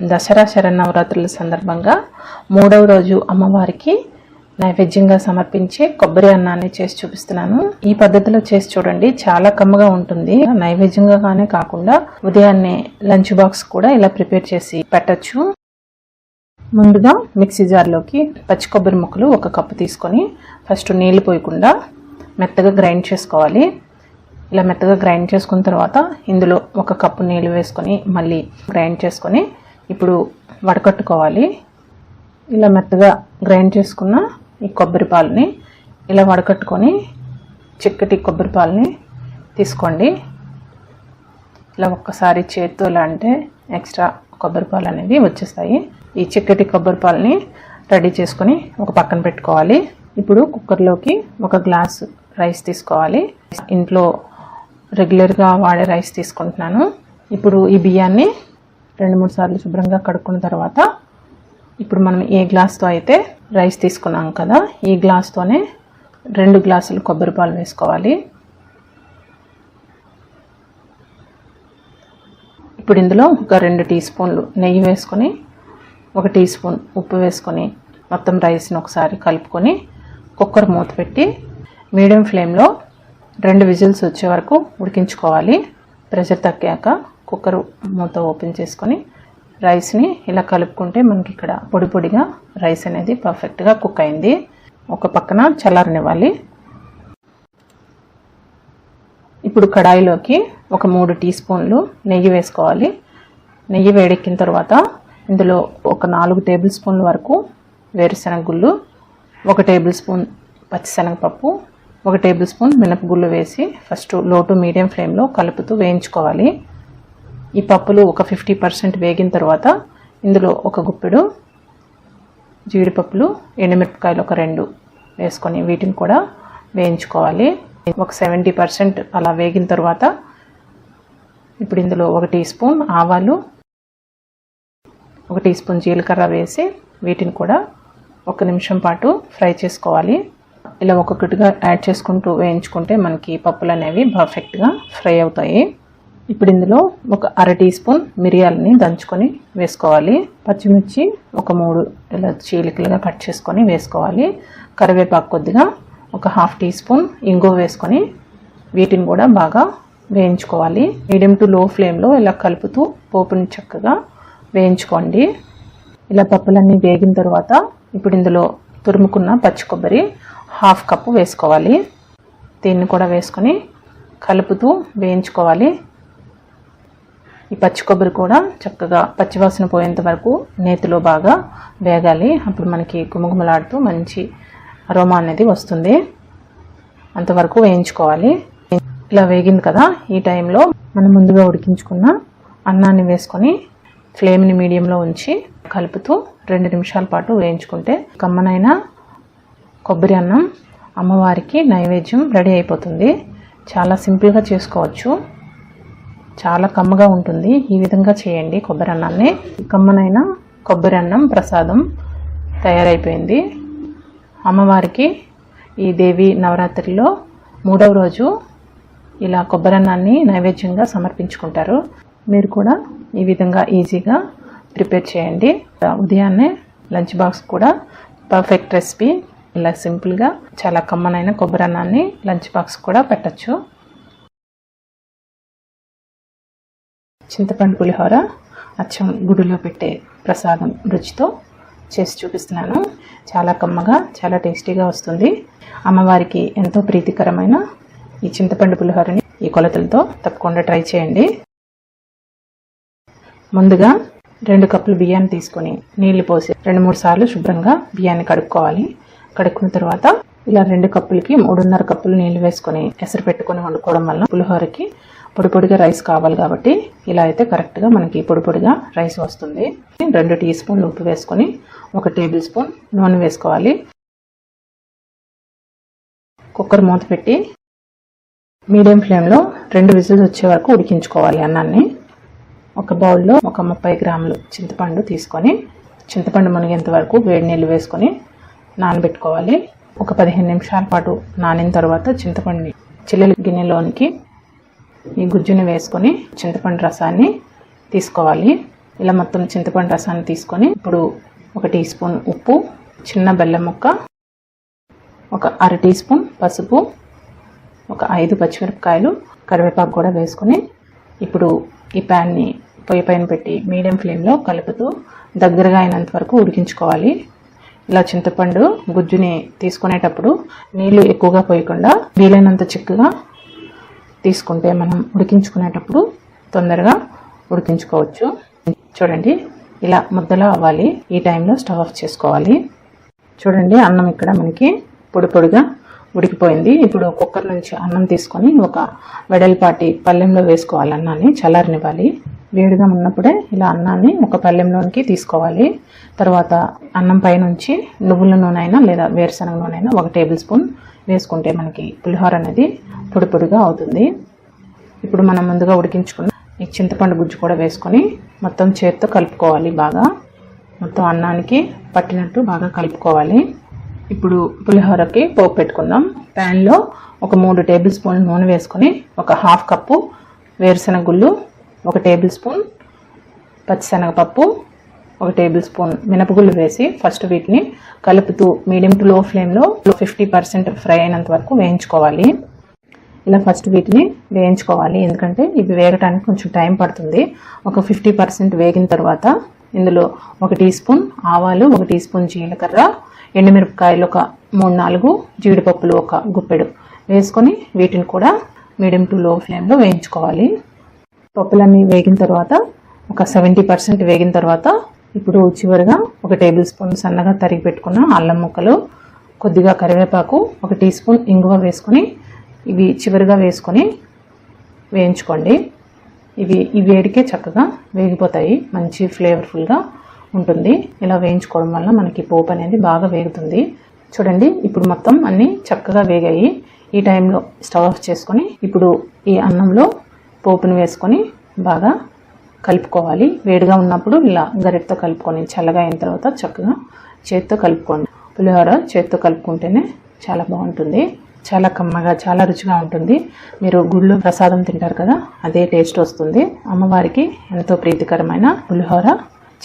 దసరా శరన్నవరాత్రుల సందర్భంగా 3వ రోజు అమ్మవారికి నైవేద్యంగా సమర్పించే కొబ్బరి అన్నాన్ని చేసి చూపిస్తున్నాను. ఈ పద్ధతిలో చేసి చూడండి, చాలా కమ్మగా ఉంటుంది. నైవేద్యంగానే కాకుండా ఉదయాన్నే లంచ్ బాక్స్ కూడా ఇలా ప్రిపేర్ చేసి పెట్టచ్చు. ముందుగా మిక్సీ జార్లోకి పచ్చి కొబ్బరి ముక్కలు 1 కప్పు తీసుకొని ఫస్ట్ నీళ్లు పోయకుండా మెత్తగా గ్రైండ్ చేసుకోవాలి. ఇలా మెత్తగా గ్రైండ్ చేసుకున్న తర్వాత ఇందులో 1 కప్పు నీళ్ళు వేసుకొని మళ్ళీ గ్రైండ్ చేసుకొని ఇప్పుడు వడకట్టుకోవాలి. ఇలా మెత్తగా గ్రైండ్ చేసుకున్న ఈ కొబ్బరి పాలని ఇలా వడకట్టుకొని చిక్కటి కొబ్బరి పాలని తీసుకోండి. ఇలా ఒక్కసారి చేత్తో ఇలా అంటే ఎక్స్ట్రా కొబ్బరి పాలు అనేవి వచ్చేస్తాయి. ఈ చిక్కటి కొబ్బరి పాలని రెడీ చేసుకొని ఒక పక్కన పెట్టుకోవాలి. ఇప్పుడు కుక్కర్లోకి 1 గ్లాసు రైస్ తీసుకోవాలి. ఇంట్లో రెగ్యులర్గా వాడే రైస్ తీసుకుంటున్నాను. ఇప్పుడు ఈ బియ్యాన్ని 2-3 సార్లు శుభ్రంగా కడుక్కున్న తర్వాత ఇప్పుడు మనం ఏ గ్లాస్తో అయితే రైస్ తీసుకున్నాం కదా, ఈ గ్లాస్తోనే 2 గ్లాసులు కొబ్బరి పాలు వేసుకోవాలి. ఇప్పుడు ఇందులో ఒక 2 టీ స్పూన్లు నెయ్యి వేసుకొని 1 టీ స్పూన్ ఉప్పు వేసుకొని మొత్తం రైస్ని ఒకసారి కలుపుకొని కుక్కర్ మూత పెట్టి మీడియం ఫ్లేమ్లో 2 విజిల్స్ వచ్చే వరకు ఉడికించుకోవాలి. ప్రెషర్ తగ్గాక కుక్కర్ మూత ఓపెన్ చేసుకొని రైస్ని ఇలా కలుపుకుంటే మనకి ఇక్కడ పొడి పొడిగా రైస్ అనేది పర్ఫెక్ట్గా కుక్ అయింది. ఒక పక్కన చల్లారనివ్వాలి. ఇప్పుడు కడాయిలోకి ఒక 3 టీ స్పూన్లు నెయ్యి వేసుకోవాలి. నెయ్యి వేడెక్కిన తర్వాత ఇందులో ఒక 4 టేబుల్ స్పూన్ల వరకు వేరుశనగ గుళ్ళు, 1 టేబుల్ స్పూన్ పచ్చిశనగపప్పు, 1 టేబుల్ స్పూన్ మినపగుళ్ళు వేసి ఫస్ట్ లో టు మీడియం ఫ్లేమ్లో కలుపుతూ వేయించుకోవాలి. ఈ పప్పులు ఒక 50% వేగిన తర్వాత ఇందులో 1 గుప్పెడు జీడిపప్పులు, ఎండుమిరపకాయలు ఒక 2 వేసుకొని వీటిని కూడా వేయించుకోవాలి. ఒక 70% అలా వేగిన తర్వాత ఇప్పుడు ఇందులో 1 టీ స్పూన్ ఆవాలు, 1 టీ స్పూన్ జీలకర్ర వేసి వీటిని కూడా 1 నిమిషం పాటు ఫ్రై చేసుకోవాలి. ఇలా ఒక్కొక్కటిగా యాడ్ చేసుకుంటూ వేయించుకుంటే మనకి పప్పులు అనేవి పర్ఫెక్ట్గా ఫ్రై అవుతాయి. ఇప్పుడు ఇందులో ఒక 1/2 టీ స్పూన్ మిరియాలని దంచుకొని వేసుకోవాలి. పచ్చిమిర్చి ఒక 3 ఇలా చీలికలుగా కట్ చేసుకొని వేసుకోవాలి. కరివేపాకు కొద్దిగా ఒక 1/2 టీ స్పూన్ ఇంగువ వేసుకొని వీటిని కూడా బాగా వేయించుకోవాలి. మీడియం టు లో ఫ్లేమ్లో ఇలా కలుపుతూ పోపుని చక్కగా వేయించుకోండి. ఇలా పప్పులన్నీ వేగిన తర్వాత ఇప్పుడు ఇందులో తురుముకున్న పచ్చి కొబ్బరి 1/2 కప్పు వేసుకోవాలి. దీన్ని కూడా వేసుకొని కలుపుతూ వేయించుకోవాలి. ఈ పచ్చి కొబ్బరి కూడా చక్కగా పచ్చివాసన పోయేంత వరకు నేతిలో బాగా వేగాలి. అప్పుడు మనకి గుమగుమలాడుతూ మంచి అరోమా అనేది వస్తుంది. అంతవరకు వేయించుకోవాలి. ఇలా వేగింది కదా, ఈ టైంలో మనం ముందుగా ఉడికించుకున్న అన్నాన్ని వేసుకొని ఫ్లేమ్ని మీడియంలో ఉంచి కలుపుతూ 2 నిమిషాల పాటు వేయించుకుంటే కమ్మనైన కొబ్బరి అన్నం అమ్మవారికి నైవేద్యం రెడీ అయిపోతుంది. చాలా సింపుల్గా చేసుకోవచ్చు, చాలా కమ్మగా ఉంటుంది. ఈ విధంగా చేయండి కొబ్బరి అన్నాన్ని. కమ్మనైన కొబ్బరి అన్నం ప్రసాదం తయారైపోయింది. అమ్మవారికి ఈ దేవి నవరాత్రిలో 3వ రోజు ఇలా కొబ్బరి అన్నాన్ని నైవేద్యంగా సమర్పించుకుంటారు. మీరు కూడా ఈ విధంగా ఈజీగా ప్రిపేర్ చేయండి. ఉదయాన్నే లంచ్ బాక్స్ కూడా పర్ఫెక్ట్ రెసిపీ. ఇలా సింపుల్గా చాలా కమ్మనైన కొబ్బరి అన్నాన్ని లంచ్ బాక్స్ కూడా పెట్టచ్చు. చింతపండు పులిహోర అచ్చం గుడిలో పెట్టే ప్రసాదం రుచితో చేసి చూపిస్తున్నాను. చాలా కమ్మగా చాలా టేస్టీగా వస్తుంది. అమ్మవారికి ఎంతో ప్రీతికరమైన ఈ చింతపండు పులిహోరని ఈ కొలతలతో తప్పకుండా ట్రై చేయండి. ముందుగా 2 కప్పులు బియ్యాన్ని తీసుకొని నీళ్లు పోసి 2-3 సార్లు శుభ్రంగా బియ్యాన్ని కడుక్కోవాలి. కడుక్కున్న తర్వాత ఇలా 2 కప్పులకి 3.5 కప్పులు నీళ్లు వేసుకొని ఎసరు పెట్టుకొని వండుకోవడం వల్ల పులిహోరకి పొడి పొడిగా రైస్ కావాలి కాబట్టి ఇలా అయితే కరెక్ట్గా మనకి పొడి పొడిగా రైస్ వస్తుంది. 2 టీ స్పూన్లు ఉప్పు వేసుకొని 1 టేబుల్ స్పూన్ నూనె వేసుకోవాలి. కుక్కర్ మూత పెట్టి మీడియం ఫ్లేమ్లో 2 విజిల్స్ వచ్చే వరకు ఉడికించుకోవాలి అన్నాన్ని. ఒక బౌల్లో ఒక 30 గ్రాములు చింతపండు తీసుకొని చింతపండు మునిగేంత వరకు వేడి నీళ్ళు వేసుకొని నానబెట్టుకోవాలి. ఒక 15 నిమిషాల పాటు నానిన తర్వాత చింతపండుని చిల్లుల గిన్నెలోనికి ఈ గుజ్జుని వేసుకొని చింతపండు రసాన్ని తీసుకోవాలి. ఇలా మొత్తం చింతపండు రసాన్ని తీసుకొని ఇప్పుడు 1 టీ స్పూన్ ఉప్పు, చిన్న బెల్లం ముక్క, ఒక 1/2 టీ స్పూన్ పసుపు, ఒక 5 పచ్చిమిరపకాయలు, కరివేపాకు కూడా వేసుకొని ఇప్పుడు ఈ ప్యాన్ని పొయ్యి పైన పెట్టి మీడియం ఫ్లేమ్లో కలుపుతూ దగ్గరగా అయినంత వరకు ఉడికించుకోవాలి. ఇలా చింతపండు గుజ్జుని తీసుకునేటప్పుడు నీళ్లు ఎక్కువగా పోయకుండా వీలైనంత చిక్కగా తీసుకుంటే మనం ఉడికించుకునేటప్పుడు తొందరగా ఉడికించుకోవచ్చు. చూడండి ఇలా ముద్దలా అవ్వాలి. ఈ టైంలో స్టవ్ ఆఫ్ చేసుకోవాలి. చూడండి అన్నం ఇక్కడ మనకి పొడి పొడిగా ఉడికిపోయింది. ఇప్పుడు కుక్కర్ నుంచి అన్నం తీసుకొని ఒక వెడల్పాటి పళ్ళెంలో వేసుకోవాలి. అన్నాన్ని చల్లారనివ్వాలి. వేడిగా ఉన్నప్పుడే ఇలా అన్నాన్ని ఒక పళ్ళెంలోనికి తీసుకోవాలి. తర్వాత అన్నం పైనుంచి నువ్వుల నూనె అయినా లేదా వేరుశనగ నూనె అయినా 1 టేబుల్ స్పూన్ వేసుకుంటే మనకి పులిహోర అనేది పొడి పొడిగా అవుతుంది. ఇప్పుడు మనం ముందుగా ఉడికించుకున్న ఈ చింతపండు గుజ్జు కూడా వేసుకొని మొత్తం చేత్తో కలుపుకోవాలి. బాగా మొత్తం అన్నానికి పట్టినట్టు బాగా కలుపుకోవాలి. ఇప్పుడు పులిహోరకి పోపు పెట్టుకుందాం. ప్యాన్లో ఒక 3 టేబుల్ స్పూన్ నూనె వేసుకొని ఒక 1/2 కప్పు వేరుశనగ గుళ్ళు, 1 టేబుల్ స్పూన్ పచ్చిశనగపప్పు, 1 టేబుల్ స్పూన్ మినపగుళ్ళు వేసి ఫస్ట్ వీటిని కలుపుతూ మీడియం టు లో ఫ్లేమ్లో 50% ఫ్రై అయినంత వరకు వేయించుకోవాలి. ఇలా ఫస్ట్ వీటిని వేయించుకోవాలి, ఎందుకంటే ఇవి వేగటానికి కొంచెం టైం పడుతుంది. ఒక 50% వేగిన తర్వాత ఇందులో 1 టీ స్పూన్ ఆవాలు, 1 టీ స్పూన్ జీలకర్ర, ఎండుమిరపకాయలు ఒక 3-4, జీడిపప్పులు ఒక గుప్పెడు వేసుకొని వీటిని కూడా మీడియం టు లో ఫ్లేమ్లో వేయించుకోవాలి. పప్పులన్నీ వేగిన తర్వాత ఒక 70% వేగిన తర్వాత ఇప్పుడు చివరిగా 1 టేబుల్ స్పూన్ సన్నగా తరిగి పెట్టుకున్న అల్లం ముక్కలు, కొద్దిగా కరివేపాకు, 1 టీ స్పూన్ ఇంగువ వేసుకొని ఇవి చివరిగా వేసుకొని వేయించుకోండి. ఇవి ఈ వేడికే చక్కగా వేగిపోతాయి, మంచి ఫ్లేవర్ఫుల్గా ఉంటుంది. ఇలా వేయించుకోవడం వల్ల మనకి పోపు అనేది బాగా వేగుతుంది. చూడండి ఇప్పుడు మొత్తం అన్నీ చక్కగా వేగాయి. ఈ టైంలో స్టవ్ ఆఫ్ చేసుకొని ఇప్పుడు ఈ అన్నంలో పోపును వేసుకొని బాగా కలుపుకోవాలి. వేడిగా ఉన్నప్పుడు ఇలా గరిటతో కలుపుకొని చల్లగా అయిన తర్వాత చక్కగా చేత్తో కలుపుకోండి. పులిహోర చేత్తో కలుపుకుంటేనే చాలా బాగుంటుంది. చాలా కమ్మగా, చాలా రుచిగా ఉంటుంది. మీరు గుళ్ళో ప్రసాదం తింటారు కదా, అదే టేస్ట్ వస్తుంది. అమ్మవారికి ఎంతో ప్రీతికరమైన పులిహోర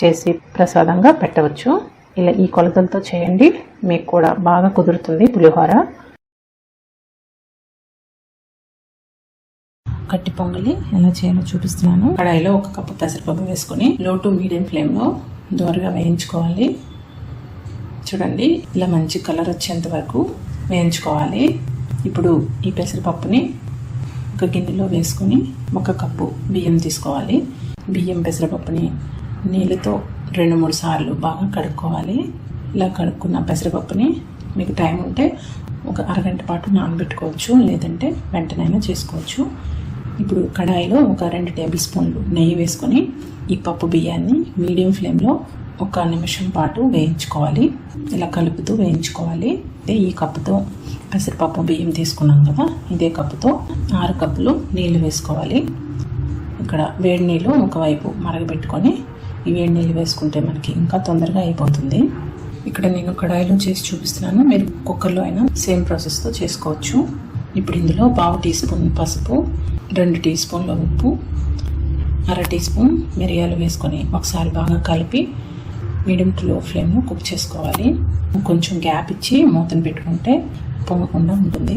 చేసి ప్రసాదంగా పెట్టవచ్చు. ఇలా ఈ కొలతలతో చేయండి, మీకు కూడా బాగా కుదురుతుంది పులిహోర. కట్టి పొంగలి ఎలా చేయాలో చూపిస్తున్నాను. కడాయిలో 1 కప్పు పెసరపప్పు వేసుకొని లో టు మీడియం ఫ్లేమ్లో దోరగా వేయించుకోవాలి. చూడండి ఇలా మంచి కలర్ వచ్చేంత వరకు వేయించుకోవాలి. ఇప్పుడు ఈ పెసరపప్పుని ఒక గిన్నెలో వేసుకొని 1 కప్పు బియ్యం తీసుకోవాలి. బియ్యం పెసరపప్పుని నీళ్ళతో 2-3 సార్లు బాగా కడుక్కోవాలి. ఇలా కడుక్కున్న పెసరపప్పుని మీకు టైం ఉంటే ఒక అరగంట పాటు నానబెట్టుకోవచ్చు, లేదంటే వెంటనైనా చేసుకోవచ్చు. ఇప్పుడు కడాయిలో ఒక 2 టేబుల్ స్పూన్లు నెయ్యి వేసుకొని ఈ పప్పు బియ్యాన్ని మీడియం ఫ్లేమ్లో 1 నిమిషం పాటు వేయించుకోవాలి. ఇలా కలుపుతూ వేయించుకోవాలి. ఈ కప్పుతో పెసరపప్పు బియ్యం తీసుకున్నాం కదా, ఇదే కప్పుతో 6 కప్పులు నీళ్లు వేసుకోవాలి. ఇక్కడ వేడి నీళ్ళు ఒకవైపు మరగబెట్టుకొని ఈ వేడి నీళ్ళు వేసుకుంటే మనకి ఇంకా తొందరగా అయిపోతుంది. ఇక్కడ నేను కడాయిలో చేసి చూపిస్తున్నాను, మీరు కుక్కర్లో అయినా సేమ్ ప్రాసెస్తో చేసుకోవచ్చు. ఇప్పుడు ఇందులో 1/2 టీ స్పూన్ పసుపు, 2 టీ స్పూన్ల ఉప్పు, 1/2 టీ స్పూన్ మిరియాలు వేసుకొని ఒకసారి బాగా కలిపి మీడియం టు లో ఫ్లేమ్లో కుక్ చేసుకోవాలి. కొంచెం గ్యాప్ ఇచ్చి మూతను పెట్టుకుంటే పొంగకుండా ఉంటుంది.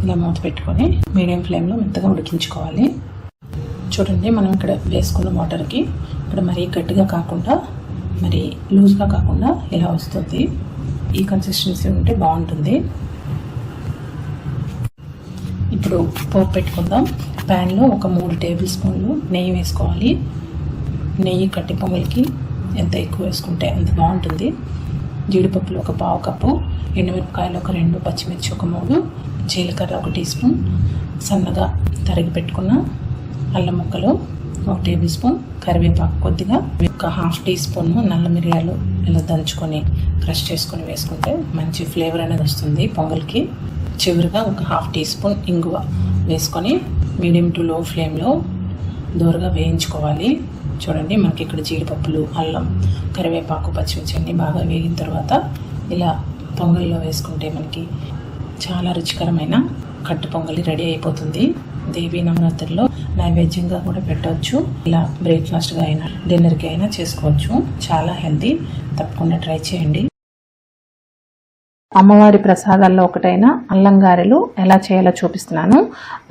ఇలా మూత పెట్టుకొని మీడియం ఫ్లేమ్లో మెత్తగా ఉడికించుకోవాలి. చూడండి మనం ఇక్కడ వేసుకున్న వాటర్కి ఇక్కడ మరీ గట్టిగా కాకుండా మరి లూజ్గా కాకుండా ఇలా వస్తుంది. ఈ కన్సిస్టెన్సీ ఉంటే బాగుంటుంది. ఇప్పుడు పోపు పెట్టుకుందాం. ప్యాన్లో ఒక 3 టేబుల్ స్పూన్లు నెయ్యి వేసుకోవాలి. నెయ్యి కట్టి పొంగలికి ఎంత ఎక్కువ వేసుకుంటే అంత బాగుంటుంది. జీడిపప్పులు ఒక 1/2 కప్పు, ఎండుమిరపకాయలు ఒక 2, పచ్చిమిర్చి ఒక 3, జీలకర్ర 1 టీ స్పూన్, సన్నగా తరిగి పెట్టుకున్న అల్లం ముక్కలు 1 టేబుల్ స్పూన్, కరివేపాకు కొద్దిగా, ఒక 1/2 టీ స్పూన్ నల్ల మిరియాలు ఇలా దంచుకొని క్రష్ చేసుకొని వేసుకుంటే మంచి ఫ్లేవర్ అనేది వస్తుంది పొంగల్కి. చివరిగా ఒక 1/2 టీ స్పూన్ ఇంగువ వేసుకొని మీడియం టు లో ఫ్లేమ్లో దోరగా వేయించుకోవాలి. చూడండి మనకి ఇక్కడ జీడిపప్పులు, అల్లం, కరివేపాకు, పచ్చిమిర్చి అన్నీ బాగా వేగిన తర్వాత ఇలా పొంగల్లో వేసుకుంటే మనకి చాలా రుచికరమైన కట్టు పొంగలి రెడీ అయిపోతుంది. దేవీ నవరాత్రుల్లో నైవేద్యంగా కూడా పెట్టవచ్చు. ఇలా బ్రేక్ఫాస్ట్గా అయినా డిన్నర్కి అయినా చేసుకోవచ్చు. చాలా హెల్తీ. తప్పకుండా ట్రై చేయండి. అమ్మవారి ప్రసాదాల్లో ఒకటైన అల్లం గారెలు ఎలా చేయాలో చూపిస్తున్నాను.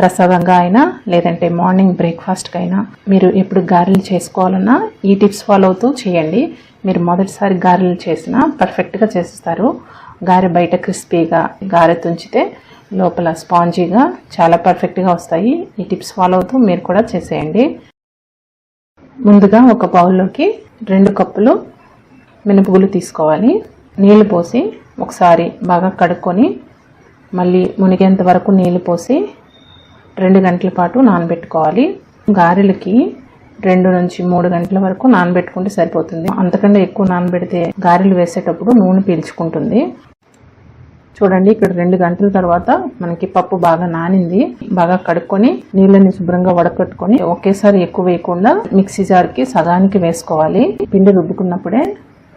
ప్రసాదంగా అయినా లేదంటే మార్నింగ్ బ్రేక్ఫాస్ట్కి అయినా మీరు ఎప్పుడు గారెలు చేసుకోవాలన్నా ఈ టిప్స్ ఫాలో అవుతూ చేయండి. మీరు మొదటిసారి గారెలు చేసినా పర్ఫెక్ట్గా చేసేస్తారు. గారె బయట క్రిస్పీగా, గారె తుంచితే లోపల స్పాంజీగా చాలా పర్ఫెక్ట్గా వస్తాయి. ఈ టిప్స్ ఫాలో అవుతూ మీరు కూడా చేసేయండి. ముందుగా ఒక బౌల్లోకి 2 కప్పులు మినపగుళ్ళు తీసుకోవాలి. నీళ్లు పోసి ఒకసారి బాగా కడుక్కొని మళ్ళీ మునిగేంత వరకు నీళ్లు పోసి 2 గంటల పాటు నానబెట్టుకోవాలి. గారెలకి 2 నుంచి 3 గంటల వరకు నానబెట్టుకుంటే సరిపోతుంది. అంతకంటే ఎక్కువ నానబెడితే గారెలు వేసేటప్పుడు నూనె పీల్చుకుంటుంది. చూడండి, ఇక్కడ 2 గంటల తర్వాత మనకి పప్పు బాగా నానింది. బాగా కడుక్కొని నీళ్ళని శుభ్రంగా వడకట్టుకొని ఒకేసారి ఎక్కువ వేయకుండా మిక్సీ జార్కి సగానికి వేసుకోవాలి. పిండి రుబ్బుకున్నప్పుడే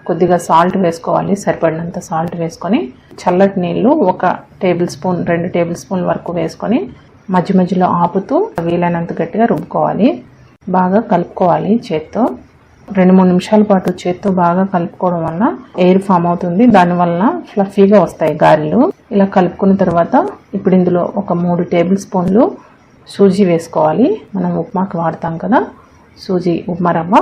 కొద్దిగా సాల్ట్ వేసుకోవాలి. సరిపడినంత సాల్ట్ వేసుకొని చల్లటి నీళ్లు 1 టేబుల్ స్పూన్ 2 టేబుల్ స్పూన్ వరకు వేసుకొని మధ్య మధ్యలో ఆపుతూ వీలైనంత గట్టిగా రుబ్బుకోవాలి. బాగా కలుపుకోవాలి చేత్తో. 2-3 నిమిషాల పాటు చేత్తో బాగా కలుపుకోవడం వల్ల ఎయిర్ ఫామ్ అవుతుంది. దానివల్ల ఫ్లఫీగా వస్తాయి గారెలు. ఇలా కలుపుకున్న తర్వాత ఇప్పుడు ఇందులో ఒక 3 టేబుల్ స్పూన్లు సూజీ వేసుకోవాలి. మనం ఉప్మాకి వాడతాం కదా, సూజీ ఉప్మా రవ్వ,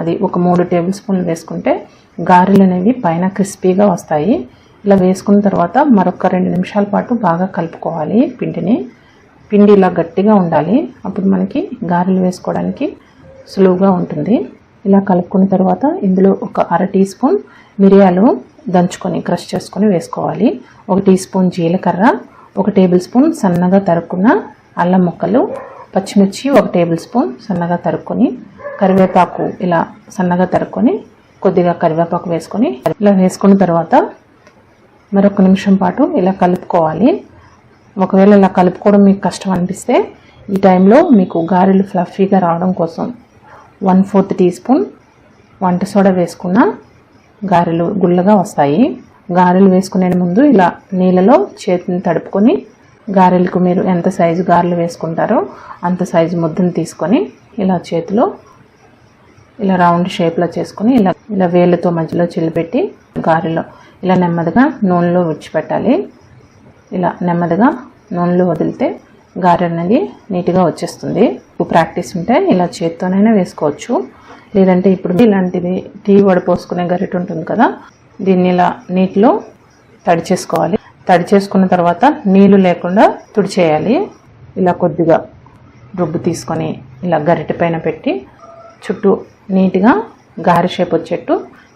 అది ఒక 3 టేబుల్ స్పూన్లు వేసుకుంటే గారెలు అనేవి పైన క్రిస్పీగా వస్తాయి. ఇలా వేసుకున్న తర్వాత మరొక 2 నిమిషాల పాటు బాగా కలుపుకోవాలి పిండిని. పిండి ఇలా గట్టిగా ఉండాలి. అప్పుడు మనకి గారెలు వేసుకోవడానికి సులువుగా ఉంటుంది. ఇలా కలుపుకున్న తర్వాత ఇందులో ఒక 1/2 టీ స్పూన్ మిరియాలు దంచుకొని క్రష్ చేసుకొని వేసుకోవాలి. 1 టీ స్పూన్ జీలకర్ర, 1 టేబుల్ స్పూన్ సన్నగా తరుక్కున్న అల్లం ముక్కలు, పచ్చిమిర్చి 1 టేబుల్ స్పూన్ సన్నగా తరుక్కొని, కరివేపాకు ఇలా సన్నగా తరుక్కొని కొద్దిగా కరివేపాకు వేసుకొని ఇలా వేసుకున్న తర్వాత మరొక నిమిషం పాటు ఇలా కలుపుకోవాలి. ఒకవేళ ఇలా కలుపుకోవడం మీకు కష్టం అనిపిస్తే ఈ టైంలో మీకు గారెలు ఫ్లఫీగా రావడం కోసం 1/4 టీ స్పూన్ వంట సోడా వేసుకున్న గారెలు గుల్లగా వస్తాయి. గారెలు వేసుకునే ముందు ఇలా నీళ్ళలో చేతిని తడుపుకొని గారెలకు మీరు ఎంత సైజు గారెలు వేసుకుంటారో అంత సైజు ముద్దను తీసుకొని ఇలా చేతిలో ఇలా రౌండ్ షేప్లో చేసుకొని ఇలా వేళ్ళతో మధ్యలో చిల్లిపెట్టి గారెలో ఇలా నెమ్మదిగా నూనెలో విడిచిపెట్టాలి. ఇలా నెమ్మదిగా నూనెలో వదిలితే గారె అనేది నీట్గా వచ్చేస్తుంది. ప్రాక్టీస్ ఉంటే ఇలా చేత్తోనైనా వేసుకోవచ్చు. లేదంటే ఇప్పుడు ఇలాంటిది టీ వడపోసుకునే గరిటె ఉంటుంది కదా, దీన్ని ఇలా నీటిలో తడి చేసుకోవాలి. తడి చేసుకున్న తర్వాత నీళ్లు లేకుండా తుడిచేయాలి. ఇలా కొద్దిగా రుబ్బు తీసుకొని ఇలా గరిటె పైన పెట్టి చుట్టూ నీట్గా గారె షేప్ వచ్చేట్టు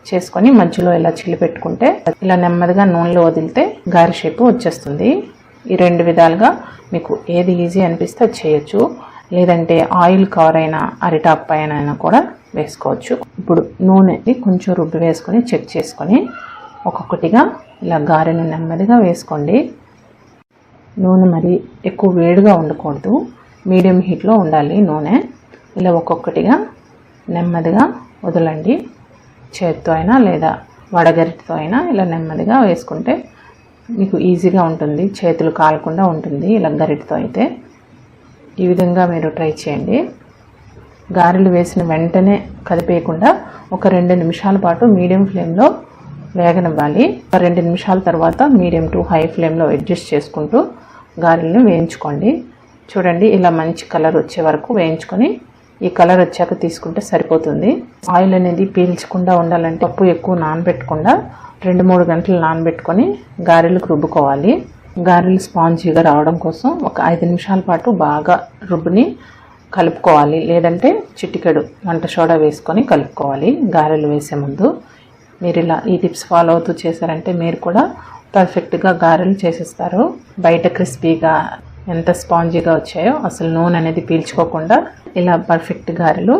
చేసుకొని మధ్యలో ఇలా చిల్లి పెట్టుకుంటే ఇలా నెమ్మదిగా నూనెలో వదిలితే గారె షేప్ వచ్చేస్తుంది. ఈ 2 విధాలుగా మీకు ఏది ఈజీ అనిపిస్తే అది చేయొచ్చు. లేదంటే ఆయిల్ కవర్ అయినా అరిటాక్ పైన అయినా కూడా వేసుకోవచ్చు. ఇప్పుడు నూనె కొంచెం రుబ్బి వేసుకొని చెక్ చేసుకొని ఒక్కొక్కటిగా ఇలా గారెను నెమ్మదిగా వేసుకోండి. నూనె మరి ఎక్కువ వేడిగా ఉండకూడదు, మీడియం హీట్లో ఉండాలి నూనె. ఇలా ఒక్కొక్కటిగా నెమ్మదిగా వదలండి. చేత్తో అయినా లేదా వడగరిటితో అయినా ఇలా నెమ్మదిగా వేసుకుంటే మీకు ఈజీగా ఉంటుంది, చేతులు కాలకుండా ఉంటుంది. ఇలా గరిటితో అయితే ఈ విధంగా మీరు ట్రై చేయండి. గారెలు వేసిన వెంటనే కదిపేయకుండా ఒక 2 నిమిషాల పాటు మీడియం ఫ్లేమ్లో వేగనివ్వాలి. 2 నిమిషాల తర్వాత మీడియం టు హై ఫ్లేమ్లో అడ్జస్ట్ చేసుకుంటూ గారెలను వేయించుకోండి. చూడండి, ఇలా మంచి కలర్ వచ్చే వరకు వేయించుకొని ఈ కలర్ వచ్చాక తీసుకుంటే సరిపోతుంది. ఆయిల్ అనేది పీల్చకుండా ఉండాలంటే పప్పు ఎక్కువ నానబెట్టకుండా 2-3 గంటలు నానబెట్టుకొని గారెలకు రుబ్బుకోవాలి. గారెలు స్పాంజీగా రావడం కోసం ఒక 5 నిమిషాల పాటు బాగా రుబ్బుని కలుపుకోవాలి. లేదంటే చిటికెడు వంట సోడా వేసుకొని కలుపుకోవాలి గారెలు వేసే ముందు. మీరు ఇలా ఈ టిప్స్ ఫాలో అవుతూ చేశారంటే మీరు కూడా పర్ఫెక్ట్గా గారెలు చేసేస్తారు. బయట క్రిస్పీగా ఎంత స్పాంజీగా వచ్చాయో, అసలు నూనె అనేది పీల్చుకోకుండా ఇలా పర్ఫెక్ట్ గారెలు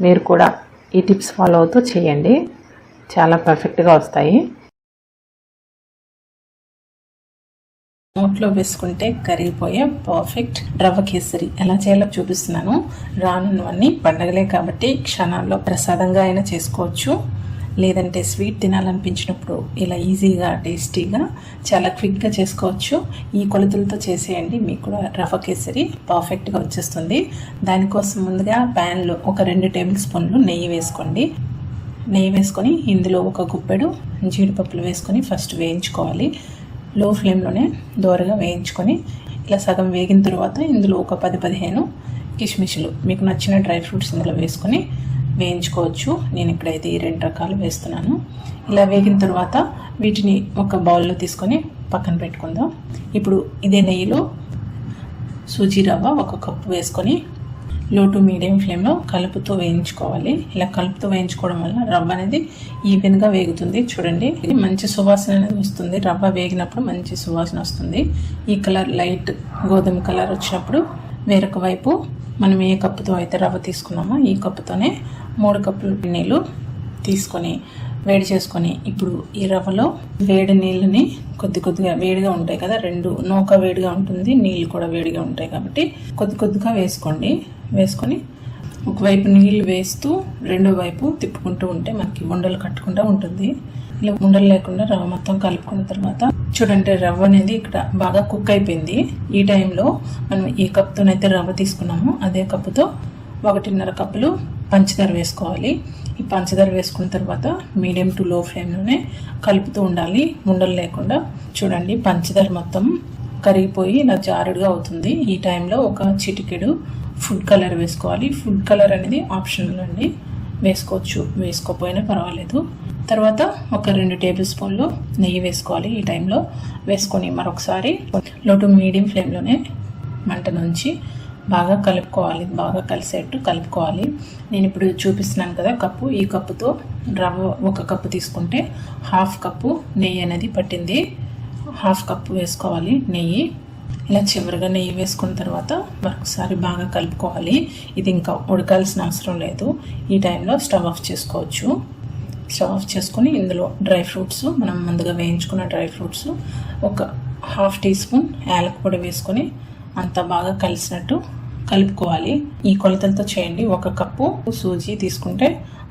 మీరు కూడా ఈ టిప్స్ ఫాలో అవుతూ చేయండి. చాలా పర్ఫెక్ట్గా వస్తాయి. నోట్లో వేసుకుంటే కరిగిపోయే పర్ఫెక్ట్ రవ్వ కేసరి ఎలా చేయాలో చూపిస్తున్నాను. రానున్నవన్నీ పండగలే కాబట్టి క్షణాల్లో ప్రసాదంగా అయినా చేసుకోవచ్చు. లేదంటే స్వీట్ తినాలనిపించినప్పుడు ఇలా ఈజీగా టేస్టీగా చాలా క్విక్గా చేసుకోవచ్చు. ఈ కొలతలతో చేసేయండి, మీకు కూడా రవ్వ కేసరి పర్ఫెక్ట్గా వచ్చేస్తుంది. దానికోసం ముందుగా ప్యాన్లో ఒక 2 టేబుల్ స్పూన్లు నెయ్యి వేసుకోండి. నెయ్యి వేసుకొని ఇందులో ఒక గుప్పెడు జీడిపప్పులు వేసుకొని ఫస్ట్ వేయించుకోవాలి. లో ఫ్లేమ్లోనే దోరగా వేయించుకొని ఇలా సగం వేగిన తర్వాత ఇందులో ఒక 10-15 కిస్మిస్లు మీకు నచ్చిన డ్రై ఫ్రూట్స్ ఇందులో వేసుకొని వేయించుకోవచ్చు. నేను ఇక్కడైతే ఈ 2 రకాలు వేస్తున్నాను. ఇలా వేగిన తర్వాత వీటిని ఒక బౌల్లో తీసుకొని పక్కన పెట్టుకుందాం. ఇప్పుడు ఇదే నెయ్యిలో సూజీ రవ్వ 1 కప్పు వేసుకొని లో టు మీడియం ఫ్లేమ్లో కలుపుతూ వేయించుకోవాలి. ఇలా కలుపుతూ వేయించుకోవడం వల్ల రవ్వ అనేది ఈవెన్గా వేగుతుంది. చూడండి, ఇది మంచి సువాసన అనేది వస్తుంది. రవ్వ వేగినప్పుడు మంచి సువాసన వస్తుంది. ఈ కలర్ లైట్ గోధుమ కలర్ వచ్చినప్పుడు వేరొక వైపు మనం ఏ కప్పుతో అయితే రవ్వ తీసుకున్నామో ఈ కప్పుతోనే 3 కప్పులు నీళ్ళు తీసుకొని వేడి చేసుకొని ఇప్పుడు ఈ రవ్వలో వేడి నీళ్ళని కొద్దిగా వేడిగా ఉంటాయి కదా, 2 నూక వేడిగా ఉంటుంది, నీళ్ళు కూడా వేడిగా ఉంటాయి కాబట్టి కొద్దిగా వేసుకోండి. వేసుకొని ఒకవైపు నీళ్ళు వేస్తూ రెండో వైపు తిప్పుకుంటూ ఉంటే మనకి ఉండలు కట్టకుండా ఉంటుంది. ఇలా ఉండలు లేకుండా రవ్వ మొత్తం కలుపుకున్న తర్వాత చూడండి, రవ్వ అనేది ఇక్కడ బాగా కుక్ అయిపోయింది. ఈ టైంలో మనం ఏ కప్తోనైతే రవ్వ తీసుకున్నామో అదే కప్పుతో 1.5 కప్పులు పంచదార వేసుకోవాలి. ఈ పంచదార వేసుకున్న తర్వాత మీడియం టు లో ఫ్లేమ్లోనే కలుపుతూ ఉండాలి, ఉండలు లేకుండా. చూడండి, పంచదార మొత్తం కరిగిపోయి ఇలా జారుడుగా అవుతుంది. ఈ టైంలో ఒక చిటికెడు ఫుడ్ కలర్ వేసుకోవాలి. ఫుడ్ కలర్ అనేది ఆప్షనల్ అండి, వేసుకోవచ్చు, వేసుకోకపోయినా పర్వాలేదు. తర్వాత ఒక 2 టేబుల్ స్పూన్లు నెయ్యి వేసుకోవాలి. ఈ టైంలో వేసుకొని మరొకసారి లో టు మీడియం ఫ్లేమ్లోనే మంట నుంచి బాగా కలుపుకోవాలి, బాగా కలిసేట్టు కలుపుకోవాలి. నేను ఇప్పుడు చూపిస్తున్నాను కదా కప్పు, ఈ కప్పుతో రవ్వ 1 కప్పు తీసుకుంటే 1/2 కప్పు నెయ్యి అనేది పట్టింది. 1/2 కప్పు వేసుకోవాలి నెయ్యి. ఇలా చివరిగా నెయ్యి వేసుకున్న తర్వాత మరొకసారి బాగా కలుపుకోవాలి. ఇది ఇంకా ఉడకాల్సిన అవసరం లేదు. ఈ టైంలో స్టవ్ ఆఫ్ చేసుకోవచ్చు. స్టవ్ ఆఫ్ చేసుకొని ఇందులో డ్రై ఫ్రూట్స్, మనం ముందుగా వేయించుకున్న డ్రై ఫ్రూట్స్, ఒక 1/2 టీ స్పూన్ యాలక పొడి వేసుకొని అంతా బాగా కలిసినట్టు కలుపుకోవాలి. ఈ కొలతలతో చేయండి. 1 కప్పు సూజీ తీసుకుంటే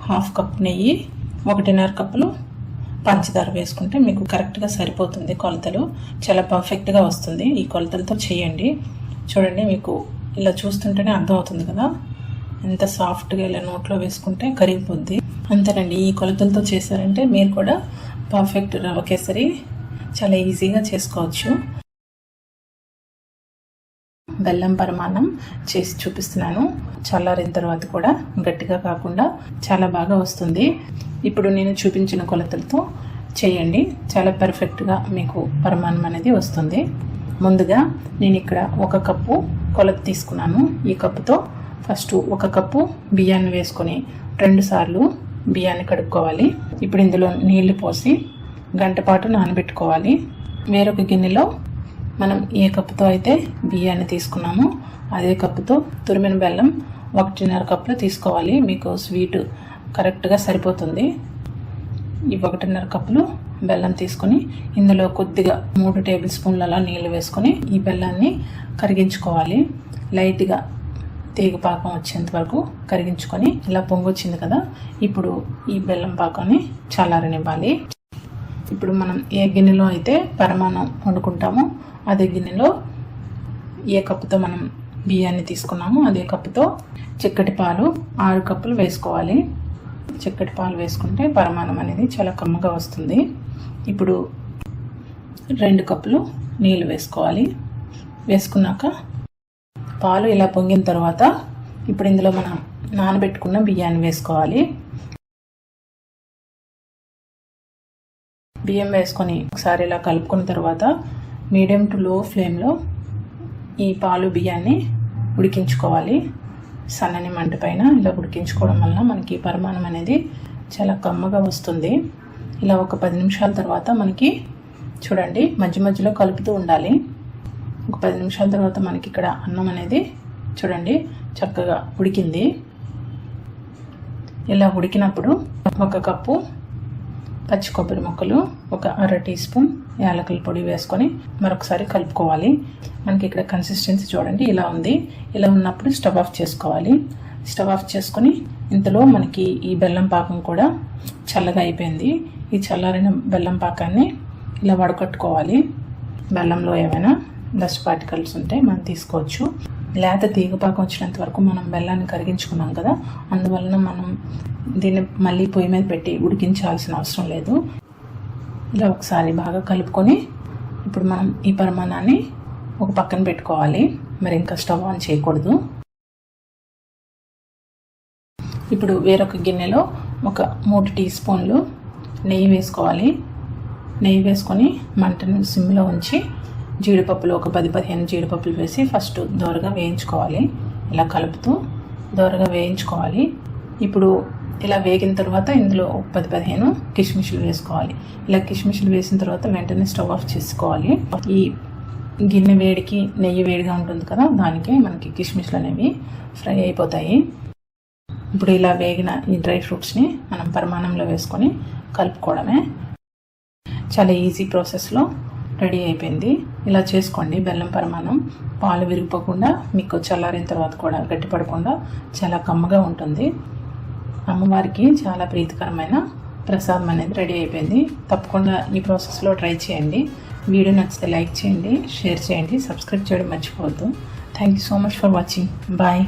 1/2 కప్పు నెయ్యి, 1.5 కప్పులు పంచదార వేసుకుంటే మీకు కరెక్ట్గా సరిపోతుంది. కొలతలు చాలా పర్ఫెక్ట్గా వస్తుంది. ఈ కొలతలతో చేయండి. చూడండి, మీకు ఇలా చూస్తుంటేనే అర్థమవుతుంది కదా ఎంత సాఫ్ట్గా ఇలా నోట్లో వేసుకుంటే కరిగిపోద్ది. అంతేనండి, ఈ కొలతలతో చేశారంటే మీరు కూడా పర్ఫెక్ట్ రవ్వ కేసరి చాలా ఈజీగా చేసుకోవచ్చు. బెల్లం పరమాన్నం చేసి చూపిస్తున్నాను. చల్లారిన తర్వాత కూడా గట్టిగా కాకుండా చాలా బాగా వస్తుంది. ఇప్పుడు నేను చూపించిన కొలతలతో చేయండి, చాలా పర్ఫెక్ట్గా మీకు పరమాన్నం అనేది వస్తుంది. ముందుగా నేను ఇక్కడ 1 కప్పు కొలత తీసుకున్నాను. ఈ కప్పుతో ఫస్ట్ 1 కప్పు బియ్యాన్ని వేసుకొని 2 సార్లు బియ్యాన్ని కడుక్కోవాలి. ఇప్పుడు ఇందులో నీళ్లు పోసి గంట పాటు నానబెట్టుకోవాలి. వేరొక గిన్నెలో మనం ఏ కప్పుతో అయితే బియ్యాన్ని తీసుకున్నామో అదే కప్పుతో తురిమిన బెల్లం 1.5 కప్పులు తీసుకోవాలి. మీకు స్వీట్ కరెక్ట్గా సరిపోతుంది. ఈ 1.5 కప్పులు బెల్లం తీసుకొని ఇందులో కొద్దిగా 3 టేబుల్ స్పూన్ల నీళ్ళు వేసుకొని ఈ బెల్లాన్ని కరిగించుకోవాలి. లైట్గా తీగ పాకం వచ్చేంత వరకు కరిగించుకొని ఇలా పొంగొచ్చింది కదా, ఇప్పుడు ఈ బెల్లం పాకాన్ని చల్లారనివ్వాలి. ఇప్పుడు మనం ఏ గిన్నెలో అయితే పరమాన్నం వండుకుంటామో అదే గిన్నెలో ఏ కప్పుతో మనం బియ్యాన్ని తీసుకున్నామో అదే కప్పుతో చిక్కటి పాలు 6 కప్పులు వేసుకోవాలి. చిక్కటి పాలు వేసుకుంటే పరమాన్నం అనేది చాలా కమ్మగా వస్తుంది. ఇప్పుడు 2 కప్పులు నీళ్ళు వేసుకోవాలి. వేసుకున్నాక పాలు ఇలా పొంగిన తర్వాత ఇప్పుడు ఇందులో మనం నానబెట్టుకున్న బియ్యాన్ని వేసుకోవాలి. బియ్యం వేసుకొని ఒకసారి ఇలా కలుపుకున్న తర్వాత మీడియం టు లో ఫ్లేమ్లో ఈ పాలు బియ్యాన్ని ఉడికించుకోవాలి. సన్నని మంట పైన ఇలా ఉడికించుకోవడం వల్ల మనకి పరమాన్నం అనేది చాలా కమ్మగా వస్తుంది. ఇలా ఒక 10 నిమిషాల తర్వాత మనకి చూడండి మధ్య మధ్యలో కలుపుతూ ఉండాలి. ఒక 10 నిమిషాల తర్వాత మనకి ఇక్కడ అన్నం అనేది చూడండి చక్కగా ఉడికింది. ఇలా ఉడికినప్పుడు 1 కప్పు పచ్చి కొబ్బరి ముక్కలు, ఒక 1/2 టీ స్పూన్ యాలకుల పొడి వేసుకొని మరొకసారి కలుపుకోవాలి. మనకి ఇక్కడ కన్సిస్టెన్సీ చూడండి ఇలా ఉంది. ఇలా ఉన్నప్పుడు స్టవ్ ఆఫ్ చేసుకోవాలి. స్టవ్ ఆఫ్ చేసుకొని ఇంతలో మనకి ఈ బెల్లం పాకం కూడా చల్లగా అయిపోయింది. ఈ చల్లారిన బెల్లం పాకాన్ని ఇలా వడకట్టుకోవాలి. బెల్లంలో ఏమైనా డస్ట్ పార్టికల్స్ ఉంటే మనం తీసుకోవచ్చు. లేత తీగపాకం వచ్చినంత వరకు మనం బెల్లాన్ని కరిగించుకున్నాం కదా, అందువలన మనం దీన్ని మళ్ళీ పొయ్యి మీద పెట్టి ఉడికించాల్సిన అవసరం లేదు. ఇలా ఒకసారి బాగా కలుపుకొని ఇప్పుడు మనం ఈ పరిమాణాన్ని ఒక పక్కన పెట్టుకోవాలి. మరి ఇంకా స్టవ్ ఆన్ చేయకూడదు. ఇప్పుడు వేరొక గిన్నెలో ఒక 3 టీ స్పూన్లు నెయ్యి వేసుకోవాలి. నెయ్యి వేసుకొని మంటను సిమ్లో ఉంచి జీడిపప్పులు ఒక 10-15 జీడిపప్పులు వేసి ఫస్ట్ దోరగా వేయించుకోవాలి. ఇలా కలుపుతూ దోరగా వేయించుకోవాలి. ఇప్పుడు ఇలా వేగిన తర్వాత ఇందులో 10-15 కిస్మిస్లు వేసుకోవాలి. ఇలా కిస్మిస్లు వేసిన తర్వాత వెంటనే స్టవ్ ఆఫ్ చేసుకోవాలి. ఈ గిన్నె వేడికి నెయ్యి వేడిగా ఉంటుంది కదా, దానికి మనకి కిస్మిస్లు అనేవి ఫ్రై అయిపోతాయి. ఇప్పుడు ఇలా వేగిన ఈ డ్రై ఫ్రూట్స్ని మనం పరిమాణంలో వేసుకొని కలుపుకోవడమే. చాలా ఈజీ ప్రాసెస్లో రెడీ అయిపోయింది. ఇలా చేసుకోండి. బెల్లం పరిమాణం పాలు విరిగిపోకుండా మీకు చల్లారిన తర్వాత కూడా గట్టిపడకుండా చాలా కమ్మగా ఉంటుంది. అమ్మవారికి చాలా ప్రీతికరమైన ప్రసాదం అనేది రెడీ అయిపోయింది. తప్పకుండా ఈ ప్రాసెస్లో ట్రై చేయండి. వీడియో నచ్చితే లైక్ చేయండి, షేర్ చేయండి, సబ్స్క్రైబ్ చేయడం మర్చిపోవద్దు. Thank you so much for watching. Bye.